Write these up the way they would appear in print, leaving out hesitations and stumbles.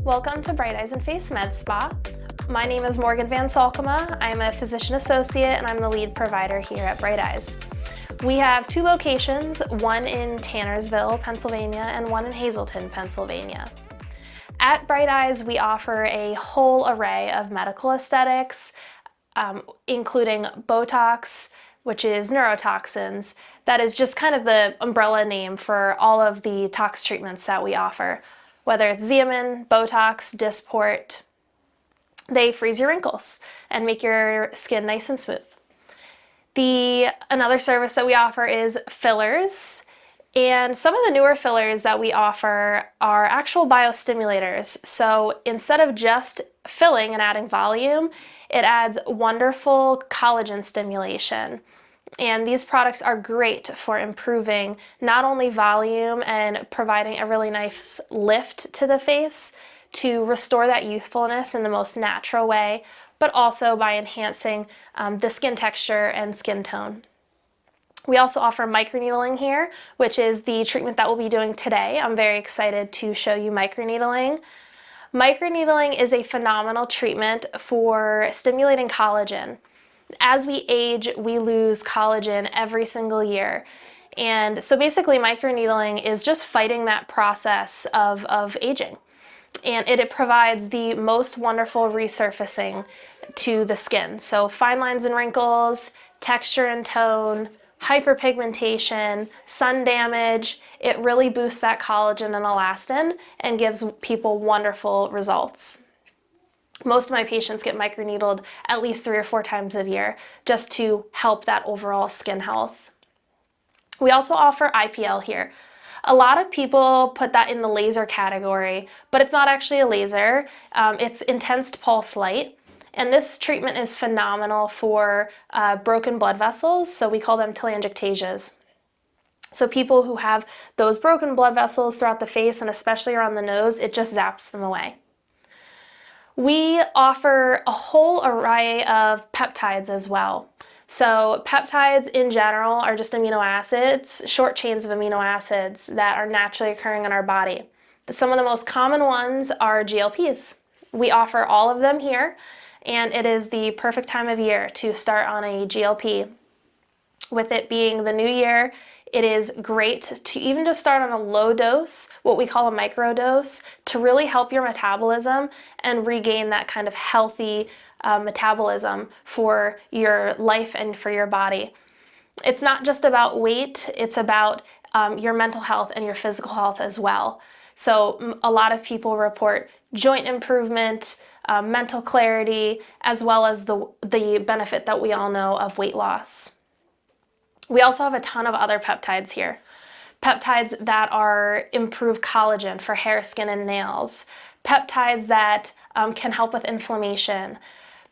Welcome to Bright Eyes and Face Med Spa. My name is Morgan Van Solkema. I'm a physician associate and I'm the lead provider here at Bright Eyes. We have two locations, one in Tannersville, Pennsylvania, and one in Hazleton, Pennsylvania. At Bright Eyes, we offer a whole array of medical aesthetics, including Botox, which is neurotoxins. That is just kind of the umbrella name for all of the tox treatments that we offer. Whether it's Xeomin, Botox, Dysport, they freeze your wrinkles and make your skin nice and smooth. Another service that we offer is fillers, and some of the newer fillers that we offer are actual biostimulators. So instead of just filling and adding volume, it adds wonderful collagen stimulation. And these products are great for improving not only volume and providing a really nice lift to the face to restore that youthfulness in the most natural way, but also by enhancing the skin texture and skin tone. We also offer microneedling here, which is the treatment that we'll be doing today. I'm very excited to show you microneedling. Microneedling is a phenomenal treatment for stimulating collagen. As we age, we lose collagen every single year. And so basically microneedling is just fighting that process of aging. And it provides the most wonderful resurfacing to the skin. So fine lines and wrinkles, texture and tone, hyperpigmentation, sun damage, it really boosts that collagen and elastin and gives people wonderful results. Most of my patients get microneedled at least 3 or 4 times a year just to help that overall skin health. We also offer IPL here. A lot of people put that in the laser category, but it's not actually a laser. It's intense pulse light, and this treatment is phenomenal for broken blood vessels, so we call them telangiectasias. So people who have those broken blood vessels throughout the face and especially around the nose, it just zaps them away. We offer a whole array of peptides as well. So peptides in general are just amino acids, short chains of amino acids that are naturally occurring in our body. Some of the most common ones are GLPs. We offer all of them here, and it is the perfect time of year to start on a GLP. With it being the new year, it is great to even just start on a low dose, what we call a micro dose, to really help your metabolism and regain that kind of healthy metabolism for your life and for your body. It's not just about weight, it's about your mental health and your physical health as well. So a lot of people report joint improvement, mental clarity, as well as the benefit that we all know of weight loss. We also have a ton of other peptides here. Peptides that improve collagen for hair, skin, and nails. Peptides that can help with inflammation.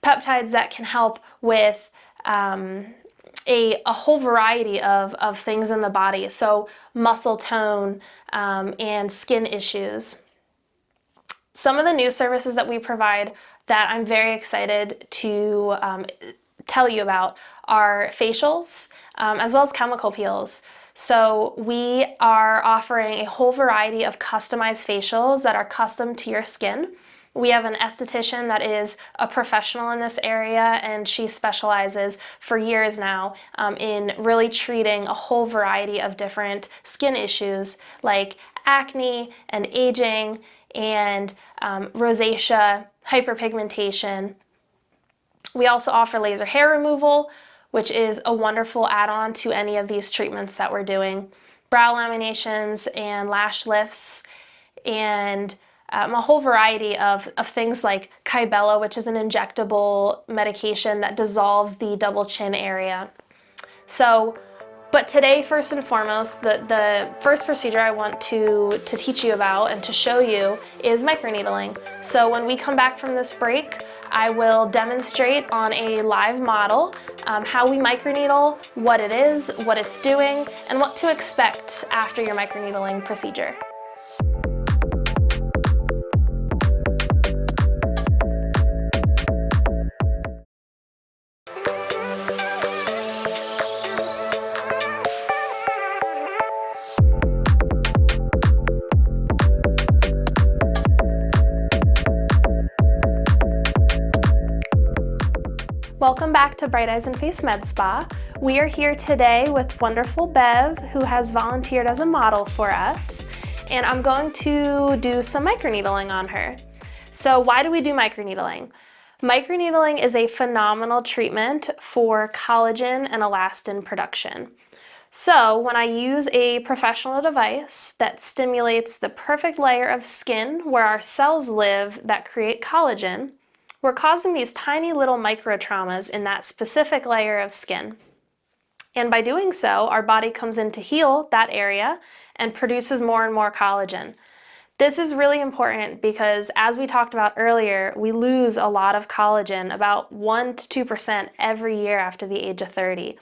Peptides that can help with a whole variety of things in the body. So muscle tone and skin issues. Some of the new services that we provide that I'm very excited to tell you about are facials, as well as chemical peels. So we are offering a whole variety of customized facials that are custom to your skin. We have an esthetician that is a professional in this area, and she specializes for years now in really treating a whole variety of different skin issues like acne and aging and rosacea, hyperpigmentation. We also offer laser hair removal, which is a wonderful add-on to any of these treatments that we're doing. Brow laminations and lash lifts, and a whole variety of things like Kybella, which is an injectable medication that dissolves the double chin area. So But today, first and foremost, the first procedure I want to teach you about and to show you is microneedling. So when we come back from this break, I will demonstrate on a live model how we microneedle, what it is, what it's doing, and what to expect after your microneedling procedure. Welcome back to Bright Eyes and Face Med Spa. We are here today with wonderful Bev, who has volunteered as a model for us, and I'm going to do some microneedling on her. So why do we do microneedling? Microneedling is a phenomenal treatment for collagen and elastin production. So when I use a professional device that stimulates the perfect layer of skin where our cells live that create collagen, we're causing these tiny little micro traumas in that specific layer of skin. And by doing so, our body comes in to heal that area and produces more and more collagen. This is really important because, as we talked about earlier, we lose a lot of collagen, about 1 to 2% every year after the age of 30.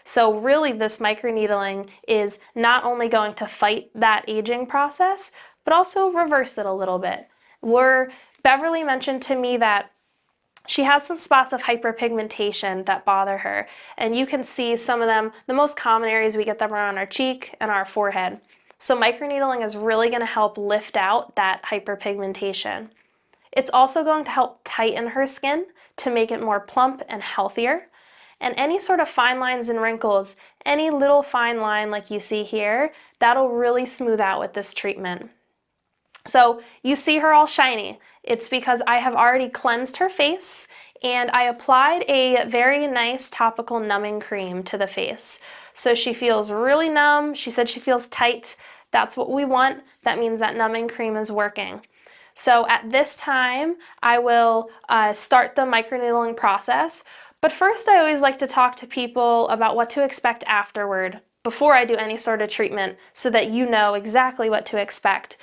So really, this microneedling is not only going to fight that aging process, but also reverse it a little bit. Beverly mentioned to me that she has some spots of hyperpigmentation that bother her, and you can see some of them. The most common areas we get them are on our cheek and our forehead. So microneedling is really going to help lift out that hyperpigmentation. It's also going to help tighten her skin to make it more plump and healthier. And any sort of fine lines and wrinkles, any little fine line like you see here, that'll really smooth out with this treatment. So you see her all shiny. It's because I have already cleansed her face and I applied a very nice topical numbing cream to the face. So she feels really numb. She said she feels tight. That's what we want. That means that numbing cream is working. So at this time, I will start the microneedling process. But first, I always like to talk to people about what to expect afterward before I do any sort of treatment so that you know exactly what to expect.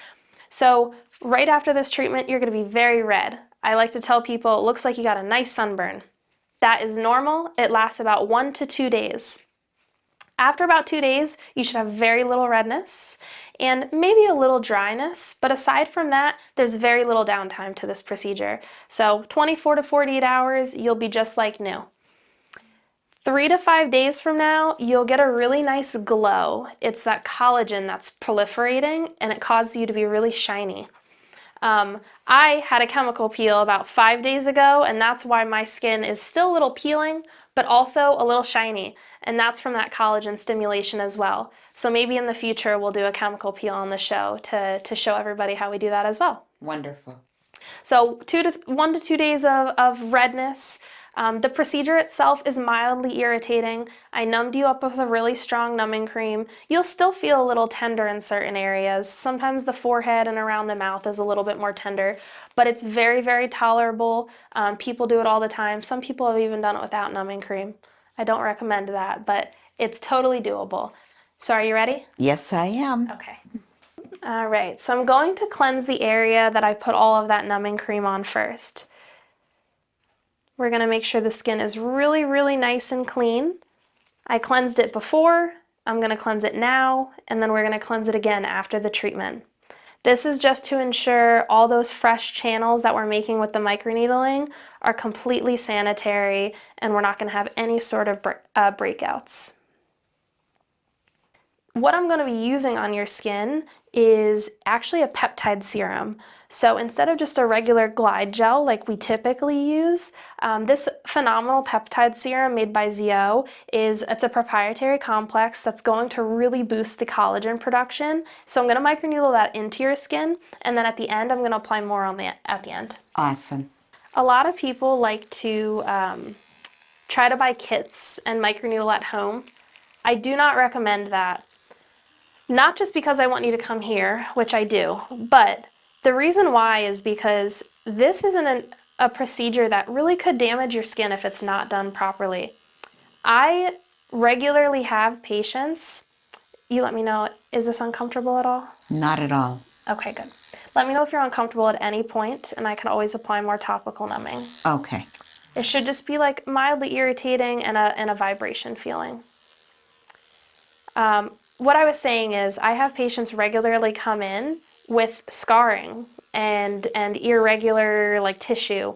So right after this treatment, you're going to be very red. I like to tell people it looks like you got a nice sunburn. That is normal. It lasts about 1 to 2 days. After about 2 days, you should have very little redness and maybe a little dryness, but aside from that, there's very little downtime to this procedure. So 24 to 48 hours, you'll be just like new. 3 to 5 days from now, you'll get a really nice glow. It's that collagen that's proliferating and it causes you to be really shiny. I had a chemical peel about 5 days ago, and that's why my skin is still a little peeling, but also a little shiny. And that's from that collagen stimulation as well. So maybe in the future we'll do a chemical peel on the show to show everybody how we do that as well. Wonderful. So 1 to 2 days of redness. The procedure itself is mildly irritating. I numbed you up with a really strong numbing cream. You'll still feel a little tender in certain areas. Sometimes the forehead and around the mouth is a little bit more tender, but it's very, very tolerable. People do it all the time. Some people have even done it without numbing cream. I don't recommend that, but it's totally doable. So are you ready? Yes, I am. Okay. All right, so I'm going to cleanse the area that I put all of that numbing cream on first. We're going to make sure the skin is really, really nice and clean. I cleansed it before, I'm going to cleanse it now, and then we're going to cleanse it again after the treatment. This is just to ensure all those fresh channels that we're making with the microneedling are completely sanitary and we're not going to have any sort of breakouts. What I'm going to be using on your skin is actually a peptide serum. So instead of just a regular glide gel like we typically use, this phenomenal peptide serum made by ZO it's a proprietary complex that's going to really boost the collagen production. So I'm going to microneedle that into your skin, and then at the end I'm going to apply more at the end. Awesome. A lot of people like to try to buy kits and microneedle at home. I do not recommend that. Not just because I want you to come here, which I do, but the reason why is because this isn't a procedure that really could damage your skin if it's not done properly. I regularly have patients, you let me know, is this uncomfortable at all? Not at all. Okay, good. Let me know if you're uncomfortable at any point, and I can always apply more topical numbing. Okay. It should just be like mildly irritating and a vibration feeling. What I was saying is I have patients regularly come in with scarring and irregular like tissue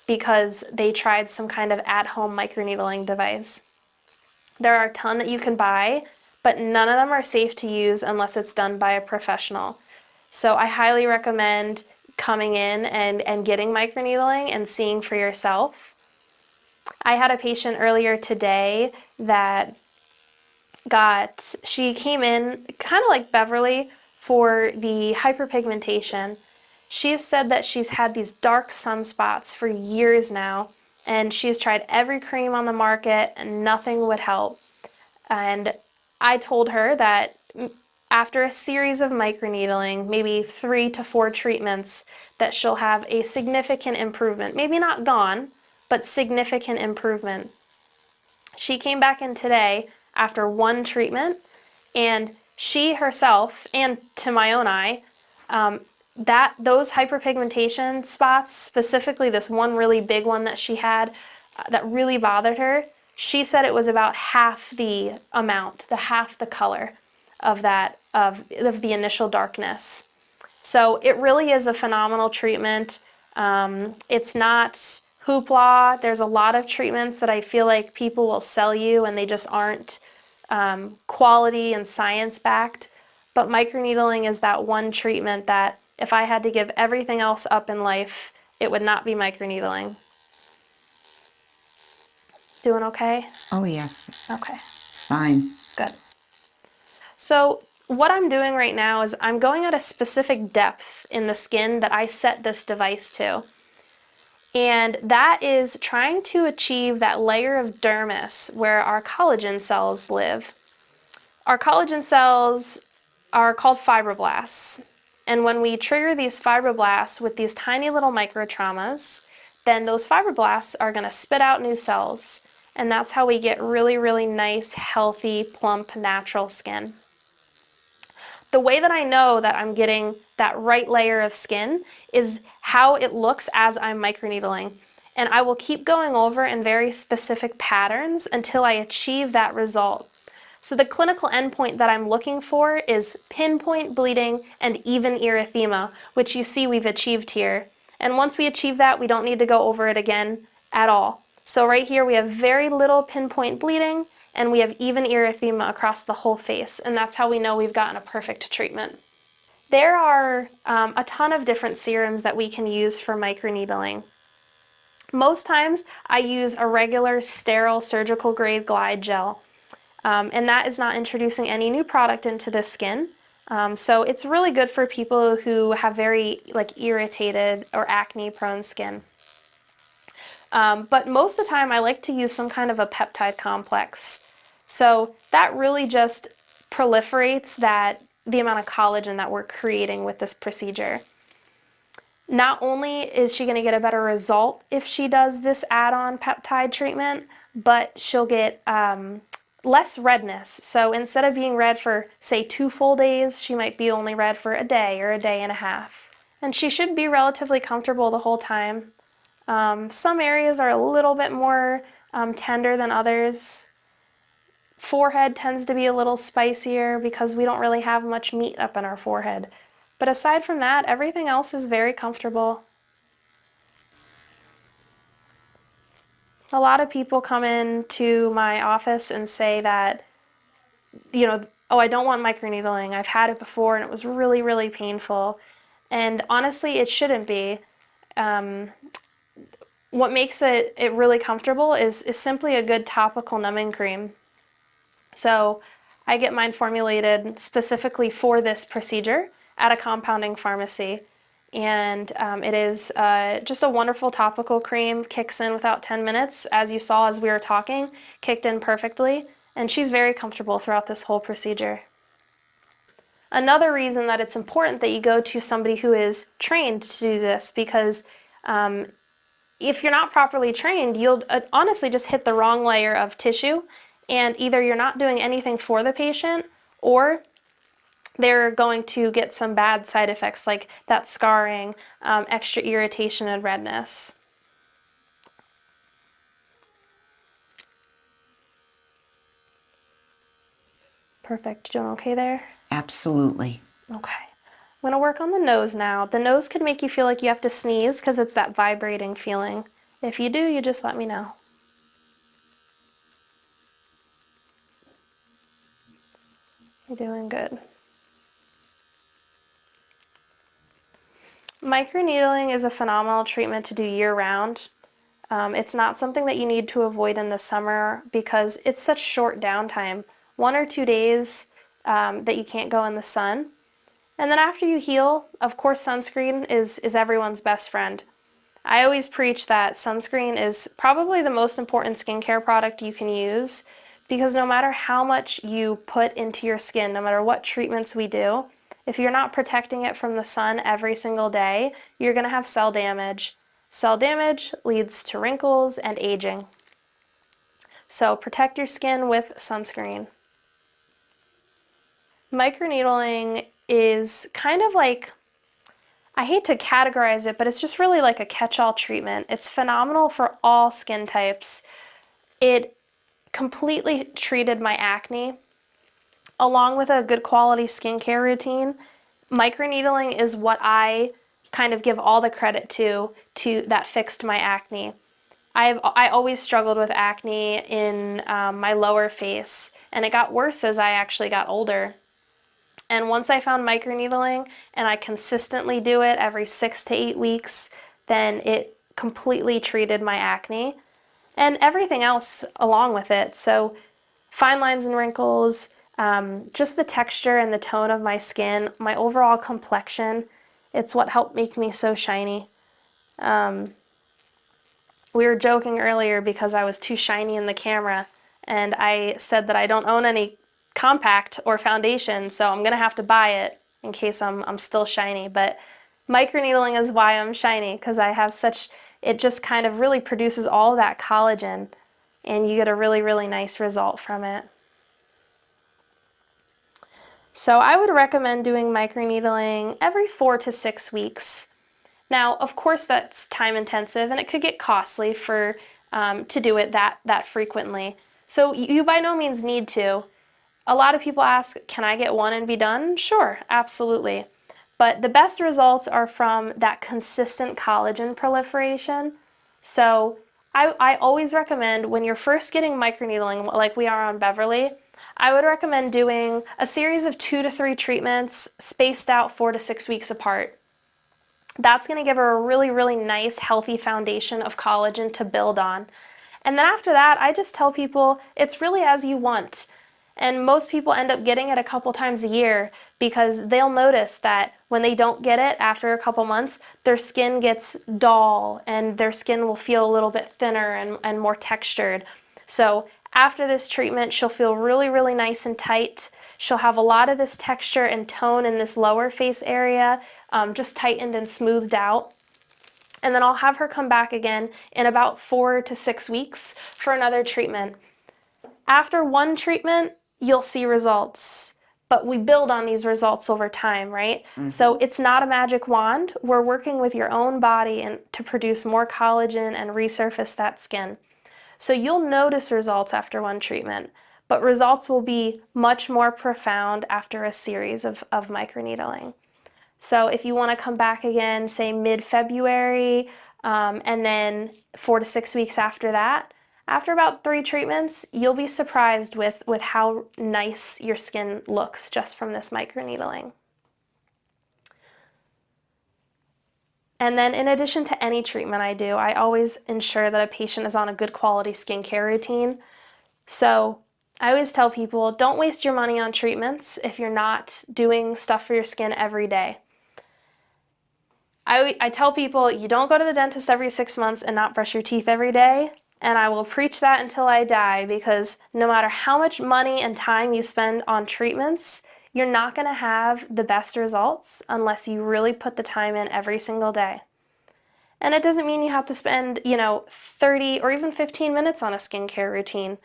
because they tried some kind of at-home microneedling device. There are a ton that you can buy, but none of them are safe to use unless it's done by a professional. So I highly recommend coming in and getting microneedling and seeing for yourself. I had a patient earlier today that she came in kind of like Beverly for the hyperpigmentation. She's said that she's had these dark sunspots for years now, and she's tried every cream on the market and nothing would help. And I told her that after a series of microneedling, maybe 3 to 4 treatments, that she'll have a significant improvement. Maybe not gone, but significant improvement. She came back in today after 1 treatment, and she herself, and to my own eye, that those hyperpigmentation spots, specifically this one really big one that she had that really bothered her, she said it was about half the amount, half the color of that of the initial darkness. So it really is a phenomenal treatment. It's not hoopla. There's a lot of treatments that I feel like people will sell you and they just aren't quality and science backed. But microneedling is that one treatment that if I had to give everything else up in life, it would not be microneedling. Doing okay? Oh, yes. Okay, It's fine. good. So what I'm doing right now is I'm going at a specific depth in the skin that I set this device to. And that is trying to achieve that layer of dermis where our collagen cells live. Our collagen cells are called fibroblasts. And when we trigger these fibroblasts with these tiny little microtraumas, then those fibroblasts are going to spit out new cells. And that's how we get really, really nice, healthy, plump, natural skin. The way that I know that I'm getting that right layer of skin is how it looks as I'm microneedling. And I will keep going over in very specific patterns until I achieve that result. So the clinical endpoint that I'm looking for is pinpoint bleeding and even erythema, which you see we've achieved here. And once we achieve that, we don't need to go over it again at all. So right here we have very little pinpoint bleeding and we have even erythema across the whole face, and that's how we know we've gotten a perfect treatment. There are a ton of different serums that we can use for microneedling. Most times I use a regular sterile surgical grade glide gel, and that is not introducing any new product into the skin. So it's really good for people who have very irritated or acne prone skin. But most of the time I like to use some kind of a peptide complex. So that really just proliferates the amount of collagen that we're creating with this procedure. Not only is she going to get a better result if she does this add-on peptide treatment, but she'll get less redness. So instead of being red for, say, 2 full days, she might be only red for a day or a day and a half. And she should be relatively comfortable the whole time. Some areas are a little bit more tender than others. Forehead tends to be a little spicier because we don't really have much meat up in our forehead. But aside from that, everything else is very comfortable. A lot of people come into my office and say that, oh, I don't want microneedling. I've had it before and it was really, really painful. And honestly, it shouldn't be. What makes it really comfortable is simply a good topical numbing cream. So I get mine formulated specifically for this procedure at a compounding pharmacy. And it is just a wonderful topical cream, kicks in without 10 minutes, as you saw as we were talking, kicked in perfectly, and she's very comfortable throughout this whole procedure. Another reason that it's important that you go to somebody who is trained to do this, because if you're not properly trained, you'll honestly just hit the wrong layer of tissue and either you're not doing anything for the patient, or they're going to get some bad side effects like that scarring, extra irritation, and redness. Perfect. Doing okay there? Absolutely. Okay. I'm going to work on the nose now. The nose could make you feel like you have to sneeze because it's that vibrating feeling. If you do, you just let me know. You're doing good. Microneedling is a phenomenal treatment to do year-round. It's not something that you need to avoid in the summer because it's such short downtime. 1 or 2 days that you can't go in the sun. And then after you heal, of course, sunscreen is everyone's best friend. I always preach that sunscreen is probably the most important skincare product you can use, because no matter how much you put into your skin, no matter what treatments we do, if you're not protecting it from the sun every single day, you're going to have cell damage. Cell damage leads to wrinkles and aging. So protect your skin with sunscreen. Microneedling is kind of like, I hate to categorize it, but it's just really like a catch-all treatment. It's phenomenal for all skin types. It completely treated my acne, along with a good quality skincare routine. Microneedling is what I kind of give all the credit to that fixed my acne. I always struggled with acne in my lower face, and it got worse as I actually got older. And once I found microneedling and I consistently do it every 6 to 8 weeks, then it completely treated my acne and everything else along with it. So fine lines and wrinkles, just the texture and the tone of my skin, my overall complexion, it's what helped make me so shiny. We were joking earlier because I was too shiny in the camera, and I said that I don't own any compact or foundation, so I'm gonna have to buy it in case I'm still shiny. But microneedling is why I'm shiny, because I have such, it just kind of really produces all that collagen, and you get a really, really nice result from it. So I would recommend doing microneedling every 4 to 6 weeks. Now, of course, that's time intensive, and it could get costly for to do it that frequently. So you by no means need to. A lot of people ask, can I get one and be done? Sure, absolutely. But the best results are from that consistent collagen proliferation. So I always recommend, when you're first getting microneedling, like we are on Beverly, I would recommend doing a series of 2 to 3 treatments spaced out 4 to 6 weeks apart. That's going to give her a really, really nice, healthy foundation of collagen to build on. And then after that, I just tell people it's really as you want. And most people end up getting it a couple times a year because they'll notice that when they don't get it after a couple months, their skin gets dull and their skin will feel a little bit thinner and more textured. So after this treatment, she'll feel really, really nice and tight. She'll have a lot of this texture and tone in this lower face area, just tightened and smoothed out. And then I'll have her come back again in about 4 to 6 weeks for another treatment. After one treatment, you'll see results, but we build on these results over time, right? So it's not a magic wand. We're working with your own body and to produce more collagen and resurface that skin. So you'll notice results after one treatment, but results will be much more profound after a series of microneedling. So if you want to come back again, say mid-February, and then 4 to 6 weeks after that, after about 3 treatments, you'll be surprised with how nice your skin looks just from this microneedling. And then in addition to any treatment I do, I always ensure that a patient is on a good quality skincare routine. So I always tell people, don't waste your money on treatments if you're not doing stuff for your skin every day. I tell people, you don't go to the dentist every 6 months and not brush your teeth every day. And I will preach that until I die, because no matter how much money and time you spend on treatments, you're not going to have the best results unless you really put the time in every single day. And it doesn't mean you have to spend, 30 or even 15 minutes on a skincare routine,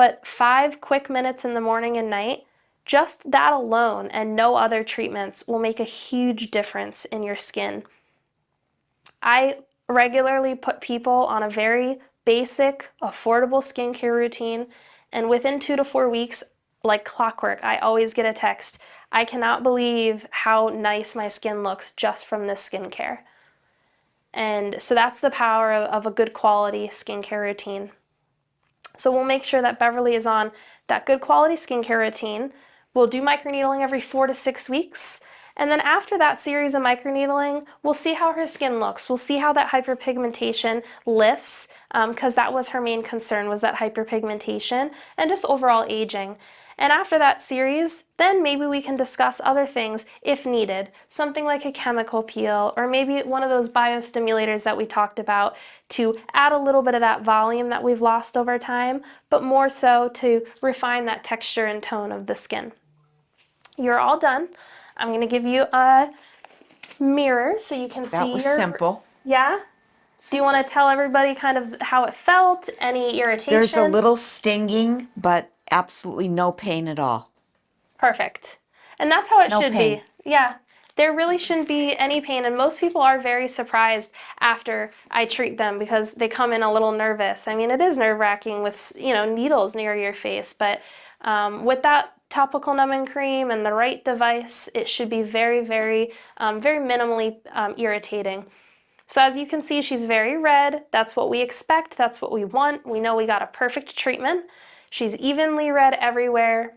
but 5 quick minutes in the morning and night, just that alone and no other treatments will make a huge difference in your skin. I regularly put people on a very basic, affordable skincare routine, and within 2 to 4 weeks, like clockwork, I always get a text. I cannot believe how nice my skin looks just from this skincare. And so that's the power of a good quality skincare routine. So we'll make sure that Beverly is on that good quality skincare routine. We'll do microneedling every 4 to 6 weeks. And then after that series of microneedling, we'll see how her skin looks. We'll see how that hyperpigmentation lifts, because that was her main concern, was that hyperpigmentation and just overall aging. And after that series, then maybe we can discuss other things if needed, something like a chemical peel, or maybe one of those biostimulators that we talked about to add a little bit of that volume that we've lost over time, but more so to refine that texture and tone of the skin. You're all done. I'm going to give you a mirror so you can see That was simple. Yeah? Do you want to tell everybody kind of how it felt? Any irritation? There's a little stinging, but absolutely no pain at all. Perfect. And that's how it No should pain. be. Yeah. There really shouldn't be any pain, and most people are very surprised after I treat them because they come in a little nervous. I mean, it is nerve-wracking with, needles near your face, but with that topical numbing cream and the right device, it should be very, very, very minimally irritating. So as you can see, she's very red. That's what we expect. That's what we want. We know we got a perfect treatment. She's evenly red everywhere.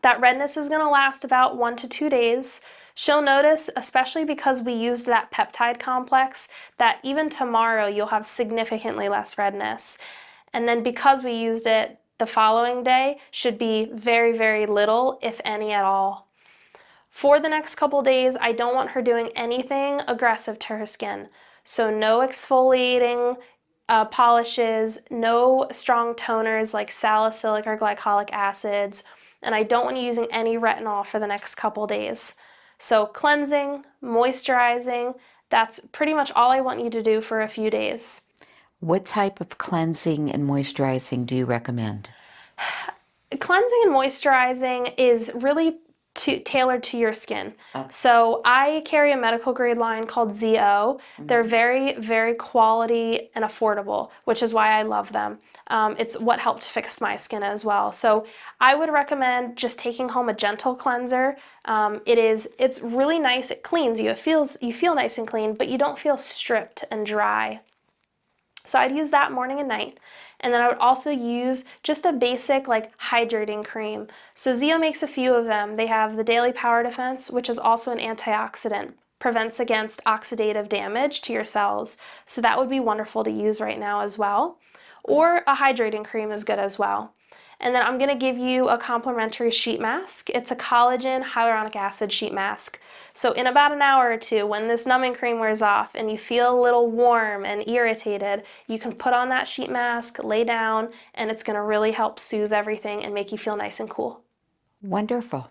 That redness is going to last about 1 to 2 days. She'll notice, especially because we used that peptide complex, that even tomorrow you'll have significantly less redness. And then because we used it, the following day should be very, very little, if any at all. For the next couple days, I don't want her doing anything aggressive to her skin. So no exfoliating polishes, no strong toners like salicylic or glycolic acids, and I don't want you using any retinol for the next couple days. So cleansing, moisturizing, that's pretty much all I want you to do for a few days. What type of cleansing and moisturizing do you recommend? Cleansing and moisturizing is really tailored to your skin. Okay. So I carry a medical grade line called ZO. They're very, very quality and affordable, which is why I love them. It's what helped fix my skin as well. So I would recommend just taking home a gentle cleanser. It's really nice. It cleans you. You feel nice and clean, but you don't feel stripped and dry. So I'd use that morning and night. And then I would also use just a basic like hydrating cream. So ZO makes a few of them. They have the Daily Power Defense, which is also an antioxidant, prevents against oxidative damage to your cells. So that would be wonderful to use right now as well. Or a hydrating cream is good as well. And then I'm going to give you a complimentary sheet mask. It's a collagen hyaluronic acid sheet mask. So in about an hour or two, when this numbing cream wears off and you feel a little warm and irritated, you can put on that sheet mask, lay down, and it's going to really help soothe everything and make you feel nice and cool. Wonderful.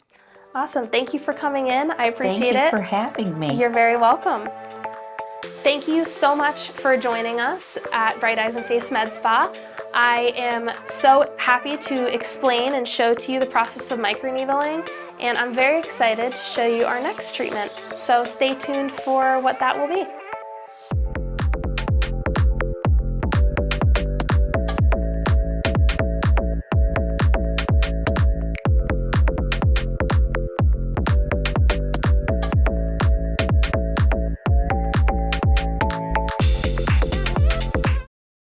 Awesome. Thank you for coming in. I appreciate it. Thank you for having me. You're very welcome. Thank you so much for joining us at Bright Eyes and Face Med Spa. I am so happy to explain and show to you the process of microneedling, and I'm very excited to show you our next treatment. So stay tuned for what that will be.